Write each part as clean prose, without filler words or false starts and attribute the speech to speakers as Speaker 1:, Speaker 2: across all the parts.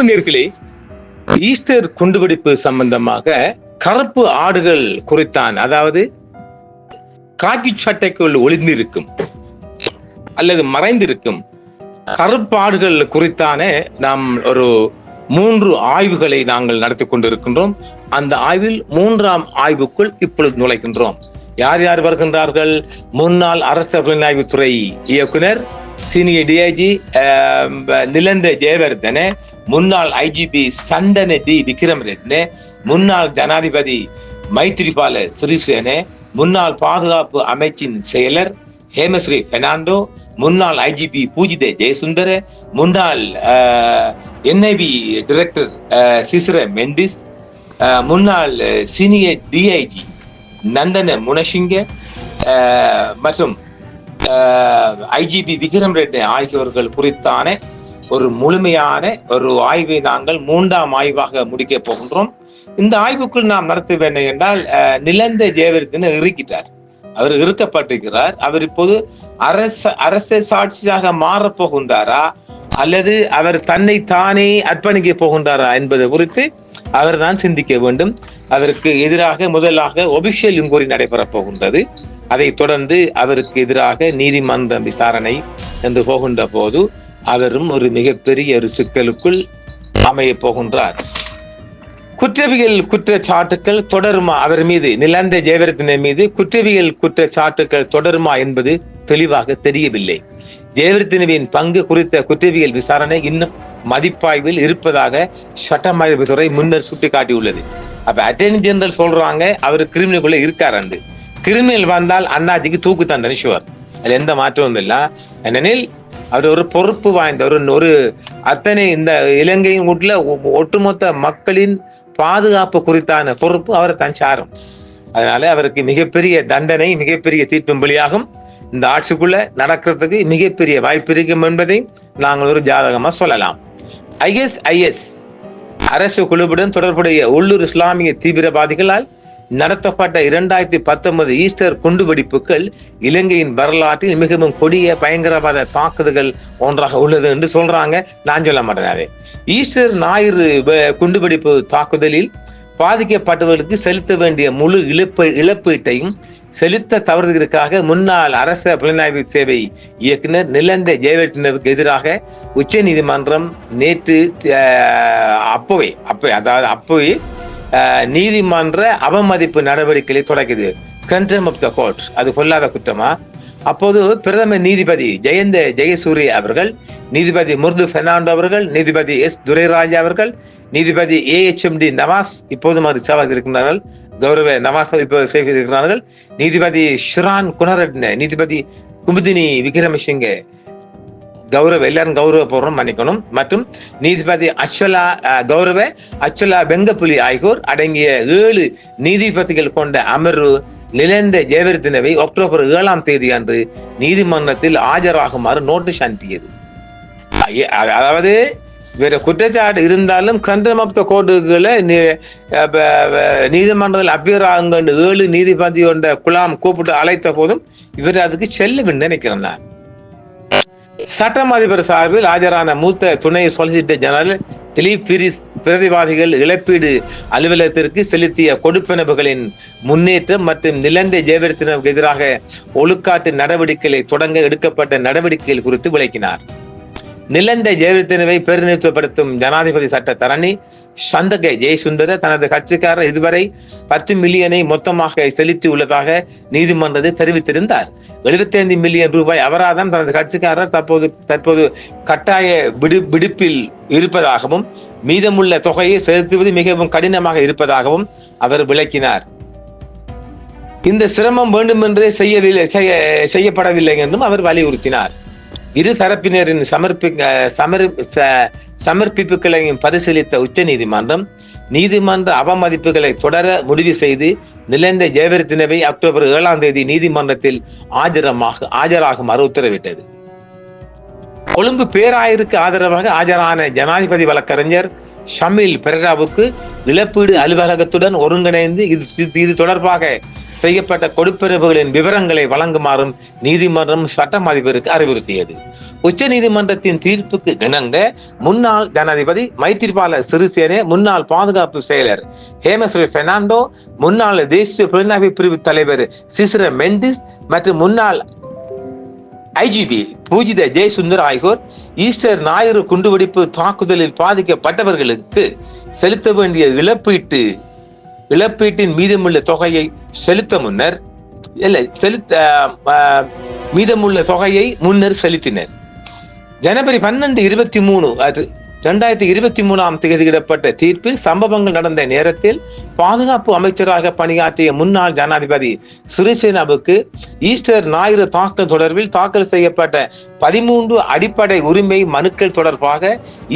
Speaker 1: நேயர்களே, ஈஸ்டர் குண்டுவெடிப்பு சம்பந்தமாக கருப்பு ஆடுகள் குறித்தான், அதாவது காக்கி சட்டைக்குள் ஒளிந்திருக்கும் அல்லது மறைந்திருக்கும் கருப்பு ஆடுகள் குறித்தான நாம் ஒரு 3 ஆய்வுகளை நாங்கள் நடத்தி கொண்டிருக்கின்றோம். அந்த ஆய்வில் 3ஆம் ஆய்வுக்குள் இப்பொழுது நுழைகின்றோம். யார் யார் வருகின்றார்கள்? முன்னாள் அரசு புலனாய்வுத்துறை இயக்குனர் சீனியர் டிஐஜி நிலந்த ஜெயவர்தன, முன்னாள் ஐஜிபி சந்தன டி விக்ரமரெட்ன, முன்னாள் ஜனாதிபதி மைத்ரிபால சிறிசேன, முன்னாள் பாதுகாப்பு அமைச்சின் செயலர் ஹேமஸ்ரீ பெர்னாண்டோ, முன்னாள் ஐஜிபி பூஜித ஜெயசுந்தர, முன்னாள் என்ஐபி டைரக்டர் சிசிர மெண்டிஸ், முன்னாள் சீனியர் டிஐஜி நந்தன முனசிங்க மற்றும் ஐஜிபி விக்ரம் ரெட்டி ஆகியோர்கள் குறித்தான ஒரு முழுமையான ஒரு ஆய்வை நாங்கள் 3ஆம் ஆய்வாக முடிக்க போகின்றோம். இந்த ஆய்வுக்குள் நாம் நடத்த வேண்டும் என்றால், நிலந்த ஜெயவர்தன இருக்கிட்டார், அவர் இருக்கப்பட்டிருக்கிறார். அவர் இப்போது அரச சாட்சியாக மாறப் போகின்றாரா அல்லது அவர் தன்னை தானே அர்ப்பணிக்க போகின்றாரா என்பது குறித்து அவர் தான் சிந்திக்க வேண்டும். அதற்கு எதிராக முதலாக ஒபிஷியல் இன்கொயரி நடைபெறப் போகின்றது. அதை தொடர்ந்து அவருக்கு எதிராக நீதிமன்ற விசாரணை என்று போகின்ற போது அவரும் ஒரு மிகப்பெரிய ஒரு சிக்கலுக்குள் அமைய போகின்றார். குற்றவியல் குற்றச்சாட்டுக்கள் தொடருமா அவர் மீது, நிலந்த ஜெயவர்தன மீது குற்றவியல் குற்றச்சாட்டுக்கள் தொடருமா என்பது தெளிவாக தெரியவில்லை. ஜெயவர்தனவின் பங்கு குறித்த குற்றவியல் விசாரணை இன்னும் மதிப்பாய்வில் இருப்பதாக சட்டமன்றத்துறை முன்னர் சுட்டிக்காட்டியுள்ளது. அப்ப அட்டர்னி ஜெனரல் சொல்றாங்க அவர் கிரிமினலுக்குள்ள இருக்காரு. கிரிமினல் வந்தால் அண்ணாஜிக்கு தூக்கு தண்டனை ஷுவர், அதுல எந்த மாற்றமும் இல்லை. ஏனெனில் அவர் ஒரு பொறுப்பு வாய்ந்த ஒரு அத்தனை இந்த இலங்கையின் வீட்டுல ஒட்டுமொத்த மக்களின் பாதுகாப்பு குறித்தான பொறுப்பு அவர் தான் சாரும். அதனால அவருக்கு மிகப்பெரிய தண்டனை, மிகப்பெரிய தீர்ப்பும் வெளியாகும். இந்த ஆட்சிக்குள்ள நடக்கிறதுக்கு மிகப்பெரிய வாய்ப்பு இருக்கும் என்பதை நாங்கள் ஒரு ஜாதகமா சொல்லலாம். ISIS அரசு குழுவுடன் தொடர்புடைய உள்ளூர் இஸ்லாமிய தீவிரவாதிகளால் நடத்தப்பட்ட 2019 ஈஸ்டர் குண்டுவெடிப்புகள் இலங்கையின் வரலாற்றில் மிகவும் கொடிய பயங்கரவாத தாக்குதல்கள் ஒன்றாக உள்ளது என்று சொல்றாங்க. நான் சொல்ல மாட்டேன். ஈஸ்டர் ஞாயிறு குண்டுவெடிப்பு தாக்குதலில் பாதிக்கப்பட்டவர்களுக்கு செலுத்த வேண்டிய முழு இழப்பீட்டையும் செலுத்த தவறுவதற்காக முன்னாள் அரச புலனாய்வு சேவை இயக்குனர் நிலந்த ஜெயவர்தனவுக்கு எதிராக உச்ச நீதிமன்றம் நேற்று அப்பவே நீதிமன்ற அவமதிப்பு நடவடிக்கைகளை தொடங்கியது. கண்டெம்ப்ட் ஆஃப் தி கோர்ட், அது கொல்லாத குற்றமா? அப்போது பிரதம நீதிபதி ஜெயந்த ஜெயசூரிய அவர்கள், நீதிபதி முர்து பெர்னாண்டோ அவர்கள், நீதிபதி துரைராஜா அவர்கள், நீதிபதி AHMD நவாஸ் இப்போதும் அது சேவாக இருக்கிறார்கள், கௌரவ நவாஸ் இப்போது செய்திருக்கிறார்கள், நீதிபதி ஷிரான் குணரட்ன, நீதிபதி குமுதினி விக்ரமசிங்க, எல்லாரும் கௌரவபூர்வம் மன்னிக்கணும், மற்றும் நீதிபதி கௌரவ அச்சலா வெங்கப்புலி ஆகியோர் அடங்கிய 7 நீதிபதிகள் கொண்ட அமர்வு நிலந்த ஜெயவர்தனவை அக்டோபர் 7ஆம் தேதி அன்று நீதிமன்றத்தில் ஆஜராகுமாறு நோட்டீஸ் அனுப்பியது. அதாவது வேற குற்றச்சாட்டு இருந்தாலும் கண்டெம்ப்ட் ஆஃப் தி கோர்ட்டுகளை நீதிமன்றத்தில் அப்பியர் ஆகுங்க 7 நீதிபதி கொண்ட குழாம் கூப்பிட்டு அழைத்த போதும் இவர் அதுக்கு செல்லவில்லை நினைக்கிறேன். சட்டம் அதிபர் சார்பில் ஆஜரான மூத்த துணை சொலிசிட்டர் ஜெனரல் திலீப் பீரிஸ் பிரதிவாதிகள் இழப்பீடு அலுவலகத்திற்கு செலுத்திய கொடுப்பனவுகளின் முன்னேற்றம் மற்றும் நிலந்த ஜெயவர்தனவுக்கு எதிராக ஒழுக்காட்டு நடவடிக்கைகளை தொடங்க எடுக்கப்பட்ட நடவடிக்கைகள் குறித்து விளக்கினார். நிலந்த ஜெயவர்தனவை பிரதிநிதித்துவப்படுத்தும் ஜனாதிபதி சட்டத்தரணி சந்தக ஜெயசுந்தர தனது கட்சிக்காரர் இதுவரை 10 மில்லியனை மொத்தமாக செலுத்தி உள்ளதாக நீதிமன்றத்தில் தெரிவித்திருந்தார். 75 மில்லியன் ரூபாய் அபராதம் தனது கட்சிக்காரர் தற்போது கட்டாய விடுப்பில் இருப்பதாகவும் மீதமுள்ள தொகையை செலுத்துவது மிகவும் கடினமாக இருப்பதாகவும் அவர் விளக்கினார். இந்த சிரமம் வேண்டுமென்றே செய்யப்படவில்லை என்றும் அவர் வலியுறுத்தினார். இரு தரப்பினரின் சமர்ப்பிப்புகளையும் பரிசீலித்த உச்ச நீதிமன்றம் நீதிமன்ற அவமதிப்புகளை தொடர முடிவு செய்து நிலந்த ஜெயவர்தனவை அக்டோபர் 7ஆம் தேதி நீதிமன்றத்தில் ஆஜராகுமாறு உத்தரவிட்டது. கொழும்பு பேராயருக்கு ஆதரவாக ஆஜரான ஜனாதிபதி வழக்கறிஞர் ஷமீல் பெரேராவுக்கு இழப்பீடு அலுவலகத்துடன் ஒருங்கிணைந்து இது தொடர்பாக செய்யப்பட்ட கொடுப்பனவுகளின் விவரங்களை வழங்குமாறும் நீதிமன்றம் சட்டம் அதிபருக்கு அறிவுறுத்தியது. உச்ச நீதிமன்றத்தின் தீர்ப்புக்கு இணங்க முன்னாள் ஜனாதிபதி மைத்திரிபால சிறிசேன, முன்னாள் பாதுகாப்பு செயலர் ஹேமஸ்ரீ பெர்னாண்டோ, முன்னாள் தேசிய புலனாய்வு பிரிவு தலைவர் சிசிர மெண்டிஸ் மற்றும் முன்னாள் ஐஜிபி பூஜித ஜெயசுந்தர் ஆகியோர் ஈஸ்டர் ஞாயிறு குண்டுவெடிப்பு தாக்குதலில் பாதிக்கப்பட்டவர்களுக்கு செலுத்த வேண்டிய இழப்பீட்டின் மீதமுள்ள தொகையை முன்னர் செலுத்தினர். ஜனவரி 12, 2023 தேதியிடப்பட்ட தீர்ப்பில் சம்பவங்கள் நடந்த நேரத்தில் பாதுகாப்பு அமைச்சராக பணியாற்றிய முன்னாள் ஜனாதிபதி சிறிசேனாவுக்கு ஈஸ்டர் ஞாயிறு தாக்குதல் தொடர்பில் தாக்கல் செய்யப்பட்ட 13 அடிப்படை உரிமை மனுக்கள் தொடர்பாக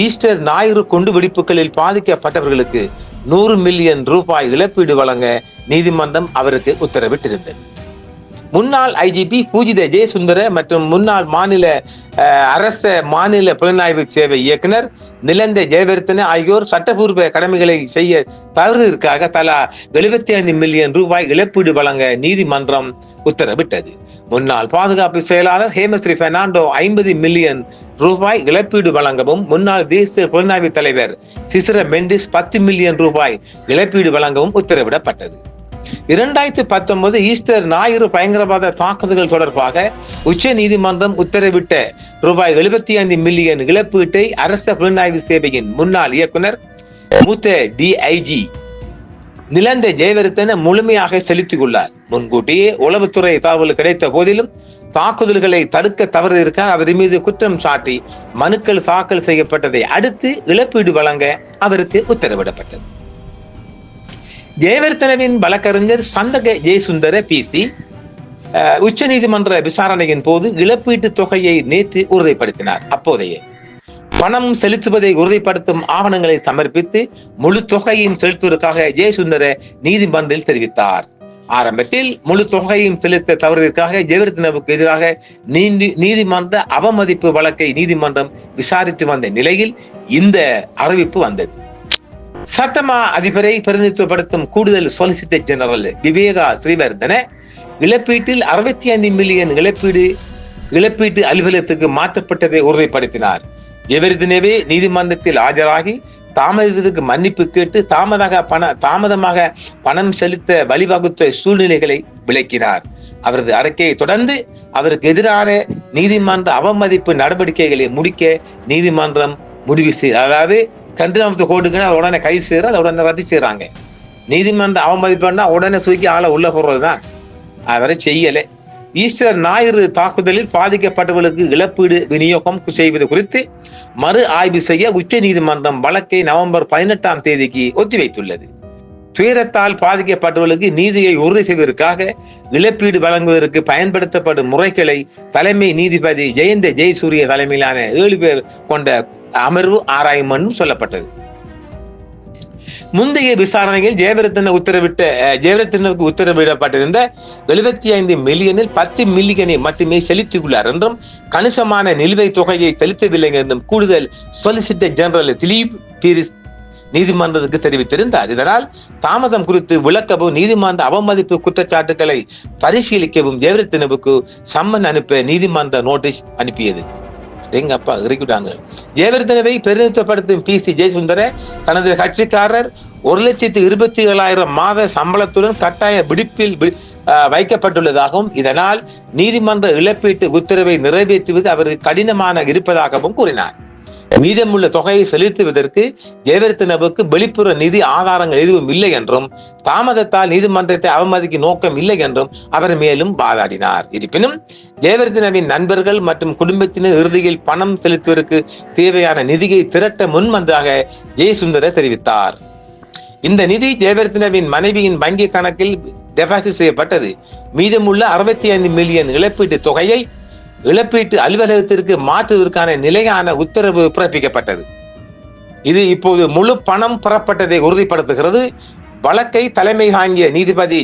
Speaker 1: ஈஸ்டர் ஞாயிறு குண்டு வெடிப்புகளில் பாதிக்கப்பட்டவர்களுக்கு 100 மில்லியன் ரூபாய் இழப்பீடு வழங்க நீதிமன்றம் அவருக்கு உத்தரவிட்டிருந்தது. முன்னாள் ஐஜிபி பூஜித ஜெயசுந்தர மற்றும் முன்னாள் மாநில புலனாய்வு சேவை இயக்குனர் நிலந்த ஜெயவர்த்தன ஆகியோர் சட்டப்பூர்வ கடமைகளை செய்ய தவறுவதற்காக தலா 75 மில்லியன் ரூபாய் இழப்பீடு வழங்க நீதிமன்றம் உத்தரவிட்டது. முன்னாள் பாதுகாப்பு செயலாளர் ஹேமஸ்ரீ பெர்னாண்டோ 50 மில்லியன் ரூபாய் இழப்பீடு வழங்கவும், முன்னாள் தேசிய புலனாய்வு தலைவர் சிசிர மெண்டிஸ் 10 மில்லியன் ரூபாய் இழப்பீடு வழங்கவும் உத்தரவிடப்பட்டது. 2019 ஈஸ்டர் ஞாயிறு பயங்கரவாத தாக்குதல்கள் தொடர்பாக உச்ச நீதிமன்றம் உத்தரவிட்ட ரூபாய் 75 மில்லியன் இழப்பீட்டை அரச புலனாய்வு சேவையின் முன்னாள் இயக்குனர் மூத்த டிஐஜி நிலந்த ஜெயவர்த்தன முழுமையாக செலுத்தியுள்ளார். முன்கூட்டியே உளவுத்துறை தகவல் கிடைத்த போதிலும் தாக்குதல்களை தடுக்க தவறியிருக்க அவர் மீது குற்றம் சாட்டி மனுக்கள் தாக்கல் செய்யப்பட்டதை அடுத்து இழப்பீடு வழங்க அவருக்கு உத்தரவிடப்பட்டது. ஜெயவர்த்தனவின் வழக்கறிஞர் சந்தக ஜெயசுந்தர பிசி உச்ச நீதிமன்ற விசாரணையின் போது இழப்பீட்டு தொகையை நேற்று உறுதிப்படுத்தினார். அப்போதைய பணம் செலுத்துவதை உறுதிப்படுத்தும் ஆவணங்களை சமர்ப்பித்து முழு தொகையும் செலுத்துவதற்காக ஜெயசுந்தர நீதிமன்றில் தெரிவித்தார். ஆரம்பத்தில் முழு தொகையும் செலுத்த தவறுவதற்காக ஜெயவர்த்தனவுக்கு எதிராக நீதிமன்ற அவமதிப்பு வழக்கை நீதிமன்றம் விசாரித்து வந்த நிலையில் இந்த அறிவிப்பு வந்தது. சட்டமா அதிபரை பிரதிநிதித்துவப்படுத்தும் கூடுதல் solicitor general Viveka Sriwardhana இழப்பீட்டில் 65 million இழப்பீட்டு அலுவலகத்துக்கு மாற்றப்பட்டதை உறுதிப்படுத்தினார். ஜெயவர்தனவே நீதிமன்றத்தில் ஆஜராகி தாமதத்திற்கு மன்னிப்பு கேட்டு தாமதமாக பணம் செலுத்த வழிவகுத்த சூழ்நிலைகளை விளக்கினார். அவரது அறிக்கையை தொடர்ந்து அவருக்கு எதிரான நீதிமன்ற அவமதிப்பு நடவடிக்கைகளை முடிக்க நீதிமன்றம் முடிவு அதாவது கண்டனத்தை கோடுங்க உடனே கை சேர அதை உடனே ரத்து செய்யறாங்க. நீதிமன்ற அவமதிப்புன்னா உடனே தூக்கி ஆளை உள்ள போடுறதுதான். அவரை செய்யலை. ஈஸ்டர் ஞாயிறு தாக்குதலில் பாதிக்கப்பட்டவர்களுக்கு இழப்பீடு விநியோகம் செய்வது குறித்து மறு ஆய்வு செய்ய உச்ச நீதிமன்றம் வழக்கை நவம்பர் 18 தேதிக்கு ஒத்திவைத்துள்ளது. துயரத்தால் பாதிக்கப்பட்டவர்களுக்கு நீதியை உறுதி செய்வதற்காக இழப்பீடு வழங்குவதற்கு பயன்படுத்தப்படும் முறைகளை தலைமை நீதிபதி ஜெயந்த ஜெயசூரிய தலைமையிலான 7 பேர் கொண்ட அமர்வு ஆராயும் என்றும் சொல்லப்பட்டது. முந்தைய விசாரணையில் ஜெயவர்த்தனுக்கு உத்தரவிடப்பட்டிருந்த 75 மில்லியனில் 10 மில்லியனை மட்டுமே செலுத்தியுள்ளார் என்றும் கணிசமான நிலுவைத் தொகையை செலுத்தவில்லை என்றும் கூடுதல் சொலிசிட்டர் ஜெனரல் திலீப் பீரிஸ் நீதிமன்றத்துக்கு தெரிவித்திருந்தார். இதனால் தாமதம் குறித்து விளக்கவும் நீதிமன்ற அவமதிப்பு குற்றச்சாட்டுகளை பரிசீலிக்கவும் ஜெயவர்த்தனுக்கு சம்மன் அனுப்ப நீதிமன்ற நோட்டீஸ் அனுப்பியது. எங்கப்பா இறக்கிட்டாங்க. ஜெயவர்தனவை பிரதிநிதித்துவப்படுத்தும் பிசி ஜெயசுந்தர தனது கட்சிக்காரர் 1,27,000 மாத சம்பளத்துடன் கட்டாய விடுப்பில் வைக்கப்பட்டுள்ளதாகவும் இதனால் நீதிமன்ற இழப்பீட்டு உத்தரவை நிறைவேற்றுவது அவருக்கு கடினமான இருப்பதாகவும் கூறினார். மீதமுள்ள தொகையை செலுத்துவதற்கு ஜெயவர்தனவுக்கு வெளிப்புற நிதி ஆதாரங்கள் எதுவும் இல்லை என்றும் தாமதத்தால் நீதிமன்றத்தை அவமதிக்கும் நோக்கம் இல்லை என்றும் அவர் மேலும் வாதாடினார். இருப்பினும் ஜெயவர்தனவின் நண்பர்கள் மற்றும் குடும்பத்தினர் இறுதியில் பணம் செலுத்துவதற்கு தேவையான நிதியை திரட்ட முன்வந்ததாக ஜெயசுந்தர தெரிவித்தார். இந்த நிதி ஜெயவர்தனவின் மனைவியின் வங்கி கணக்கில் டெபாசிட் செய்யப்பட்டது. மீதமுள்ள 65 மில்லியன் இழப்பீட்டு தொகையை இழப்பீட்டு அலுவலகத்திற்கு மாற்றுவதற்கான நிலையான உத்தரவு பிறப்பிக்கப்பட்டது. இது இப்போது முழு பணம் பெறப்பட்டதை உறுதிப்படுத்துகிறது. வழக்கை தலைமை தாங்கிய நீதிபதி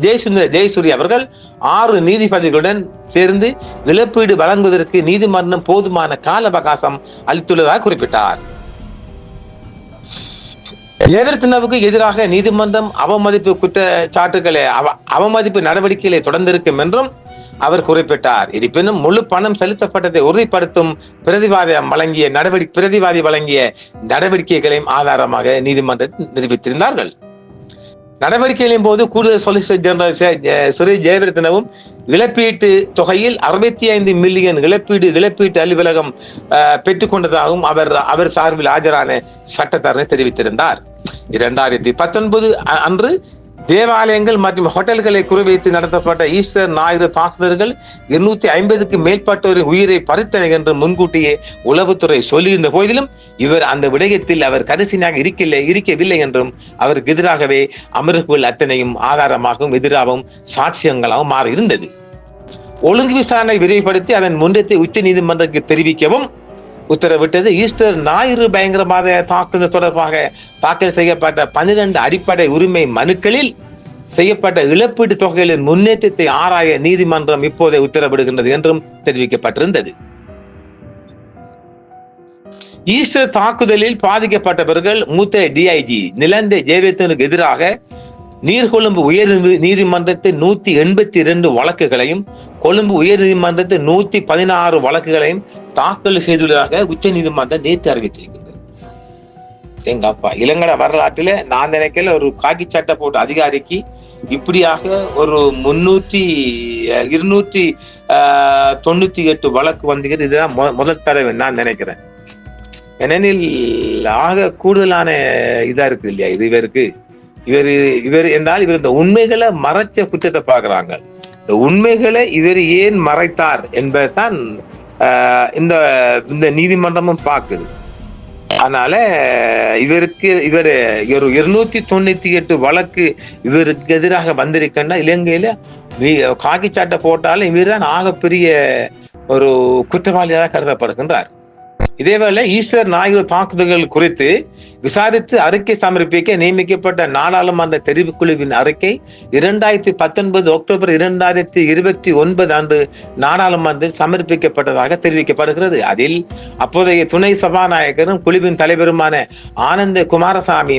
Speaker 1: ஜெயசுந்தர ஜெயசூரிய அவர்கள் 6 நீதிபதிகளுடன் சேர்ந்து இழப்பீடு வழங்குவதற்கு நீதிமன்றம் போதுமான கால அவகாசம் அளித்துள்ளதாக குறிப்பிட்டார். ஜெயவர்தனவுக்கு எதிராக நீதிமன்றம் அவமதிப்பு குற்றச்சாட்டுகளை அவமதிப்பு நடவடிக்கைகளை தொடர்ந்திருக்கும் என்றும் அவர் குறிப்பிட்டார். இருப்பினும் முழு பணம் செலுத்தப்பட்டதை உறுதிப்படுத்தும் பிரதிவாதி வழங்கிய நடவடிக்கைகளையும் ஆதாரமாக நீதிமன்றத்தில் நிரூபித்திருந்தார்கள். நடவடிக்கைகளின் போது கூடுதல் சொலிசிட்டர் ஜெனரல் சுரேஷ் ஜெயவர்தனவும் இழப்பீட்டு தொகையில் 65 மில்லியன் இழப்பீட்டு அலுவலகம் பெற்றுக் கொண்டதாகவும் அவர் சார்பில் ஆஜரான சட்டத்தரணி தெரிவித்திருந்தார். 2019 அன்று தேவாலயங்கள் மற்றும் ஹோட்டல்களை குறிவைத்து நடத்தப்பட்ட ஈஸ்டர் ஞாயிறு தாக்குதல்கள் 250க்கு மேற்பட்டோரின் உயிரை பறித்தன என்று முன்கூட்டியே உளவுத்துறை சொல்லியிருந்த போதிலும் இவர் அந்த விடயத்தில் அவர் கரிசனையாக இருக்கவில்லை என்றும் அவருக்கு எதிராகவே அமர்வுகள் அத்தனையும் ஆதாரமாகவும் எதிராகவும் சாட்சியங்களாகவும் மாறியிருந்தது. ஒழுங்கு விசாரணை விரைவுபடுத்தி அதன் முன்னத்தை உச்ச நீதிமன்றத்துக்கு தெரிவிக்கவும் உத்தரவிட்டது. ஈஸ்டர் ஞாயிறு பயங்கரவாத தாக்குதல் தொடர்பாக தாக்கல் செய்யப்பட்ட 12 அடிப்படை உரிமை மனுக்களில் செய்யப்பட்ட இழப்பீட்டு தொகைகளின் முன்னேற்றத்தை ஆராய நீதிமன்றம் இப்போதே உத்தரவிடுகின்றது என்றும் தெரிவிக்கப்பட்டிருந்தது. ஈஸ்டர் தாக்குதலில் பாதிக்கப்பட்டவர்கள் மூத்த டிஐஜி நிலந்தை ஜெயவர்தனுக்கு எதிராக நீர்கொழும்பு உயர் நீதிமன்றத்தில் 182 வழக்குகளையும் கொழும்பு உயர் நீதிமன்றத்தில் 116 வழக்குகளையும் தாக்கல் செய்துள்ளதாக உச்ச நீதிமன்றம் நேற்று அறிவித்திருக்கின்றது. எங்க அப்பா இலங்கை வரலாற்றில நான் நினைக்கல ஒரு காக்கி சட்டை போட்ட அதிகாரிக்கு இப்படியாக ஒரு 298 வழக்கு வந்தீங்க. இதுதான் முதல் தடவை நான் நினைக்கிறேன். ஏனெனில் ஆக கூடுதலான இதா இருக்கு இல்லையா இது இவர் என்றால் இவர் இந்த உண்மைகளை மறைச்ச குற்றத்தை பார்க்கிறாங்க. இந்த உண்மைகளை இவர் ஏன் மறைத்தார் என்பதுதான் இந்த நீதிமன்றமும் பார்க்குது. அதனால இவர் 298 வழக்கு இவருக்கு எதிராக வந்திருக்குன்னா இலங்கையில காக்கி சாட்டை போட்டாலும் இவர் தான் ஆகப்பெரிய ஒரு குற்றவாளியாக கருதப்படுகின்றார். இதேவேளை ஈஸ்டர் ஞாயிறு தாக்குதல்கள் குறித்து விசாரித்து அறிக்கை சமர்ப்பிக்க நியமிக்கப்பட்ட நாடாளுமன்ற தெரிவுக்குழுவின் அறிக்கை 2019 அக்டோபர் 2029 அன்று நாடாளுமன்றத்தில் சமர்ப்பிக்கப்பட்டதாக தெரிவிக்கப்படுகிறது. அதில் அப்போதைய துணை சபாநாயகரும் குழுவின் தலைவருமான ஆனந்த குமாரசாமி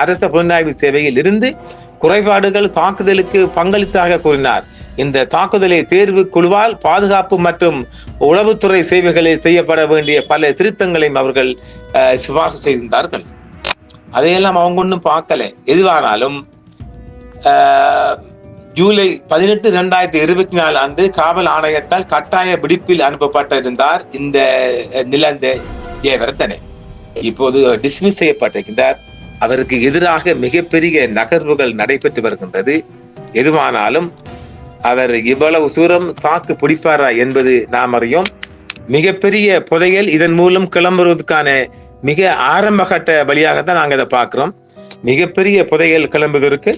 Speaker 1: அரச புலனாய்வு சேவையில் இருந்து குறைபாடுகள் தாக்குதலுக்கு பங்களித்ததாக கூறினார். இந்த தாக்குதலை தேர்வு குழுவால் பாதுகாப்பு மற்றும் உளவுத்துறை சேவைகளில் செய்யப்பட வேண்டிய பல திருத்தங்களையும் அவர்கள் சிபாரிசு செய்திருந்தார்கள். அதையெல்லாம் அவங்க ஒன்றும் பார்க்கல. எதுவானாலும் ஜூலை 18, 2024 அன்று காவல் ஆணையத்தால் கட்டாய விடுப்பில் அனுப்பப்பட்டிருந்தார் இந்த நிலந்த ஜெயவர்தன. இப்போது டிஸ்மிஸ் செய்யப்பட்டிருக்கின்றார். அவருக்கு எதிராக மிகப்பெரிய நகர்வுகள் நடைபெற்று வருகின்றது. எதுவானாலும் அவர் இவ்வளவு தூரம் தாக்கு பிடிப்பாரா என்பது நாம் அறியோம். மிகப்பெரிய புதையல் இதன் மூலம் கிளம்புவதற்கான மிக ஆரம்பகட்ட வழியாகத்தான் நாங்கள் இதை பார்க்கிறோம். மிகப்பெரிய புதையல் கிளம்புவதற்கு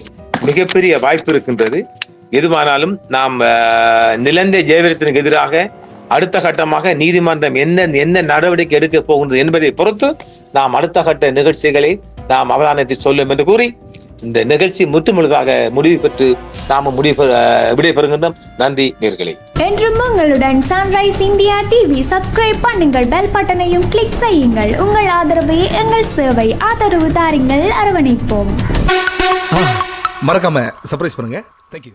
Speaker 1: மிகப்பெரிய வாய்ப்பு இருக்கின்றது. எதுவானாலும் நாம் நிலந்தை ஜெயவர்தனுக்கு எதிராக அடுத்த கட்டமாக நீதிமன்றம் என்ன நடவடிக்கை எடுக்க போகின்றது என்பதை பொறுத்து நாம் அடுத்த கட்ட நிகழ்ச்சிகளை நாம் அவதானத்தை சொல்லும் என்று கூறி இந்த நிகழ்ச்சி முற்றுமுழுதாக முடிவு பெற்று நாம விடைபெறுகின்றோம். நன்றி நேயர்களே.
Speaker 2: என்றும் உங்களுடன் சன்ரைஸ் இந்தியா டிவி சப்ஸ்கிரைப் பண்ணுங்கள், பெல் பட்டனையும் கிளிக் செய்யுங்கள். உங்கள் ஆதரவே எங்கள் சேவை. ஆதரவு தாருங்கள், அரவணைப்போம்.
Speaker 3: மறக்காம சர்ப்ரைஸ் பண்ணுங்க. தேங்க்யூ.